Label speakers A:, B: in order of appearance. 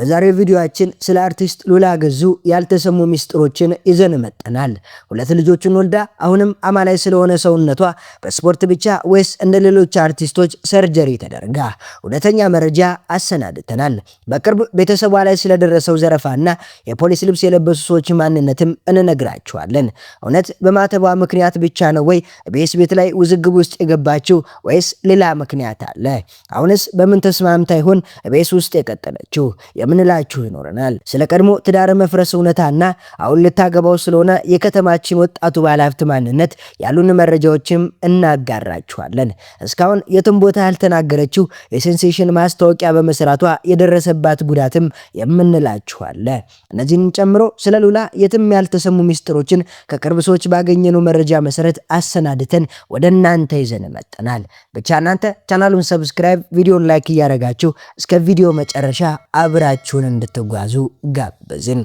A: በዛሬው ቪዲዮአችን ስለ አርቲስት ሉላ ገዙ ያልተሰሙ ሚስጥሮችን ይዘን መጥተናል። ሁለት ልጆችን ወልዳ አሁንም አማላይ ስለሆነ ሰውነቷ በስፖርት ብቻ ወይስ እንደ ሌሎች አርቲስቶች ሰርጀሪ ተደርጋ? እውነተኛ መረጃ አሰናድተናል። በቅርብ ቤተሰቧ ላይ ስለደረሰው ዘረፋና የፖሊስ ልብስ የለበሱ ሰዎች ማንነትም እንነግራችኋለን። እውነት በማተቧ ምክንያት ብቻ ነው ወይ ቤስ ቤት ላይ ውዝግብ ውስጥ የገባችው ወይስ ሌላ ምክንያት አለ? አሁንስ በምን ተስማምታ ይሆን ቤስ ውስጥ የቀጠለችው? የምንላችሁ ይኖረናል። ስለ ቀድሞ ትዳር መፍረስ እውነታና አሁን ልታገባው ስለሆነ የከተማችን ወጣቱ ባለሀብት ማንነት ያሉን መረጃዎችም እናጋራችኋለን። እስካሁን የትም ቦታ ያልተናገረችው የሴንሴሽን ማስታወቂያ በመስራቷ የደረሰባት ጉዳትም የምንላችኋለ። እነዚህን ጨምሮ ስለ ሉላ የትም ያልተሰሙ ሚስጥሮችን ከቅርብ ሰዎች ባገኘነው መረጃ መሰረት አሰናድተን ወደ እናንተ ይዘን መጥተናል። ብቻ እናንተ ቻናሉን ሰብስክራይብ፣ ቪዲዮን ላይክ እያደረጋችሁ እስከ ቪዲዮ መጨረሻ አብራችሁን እንድትጓዙ ጋበዝን።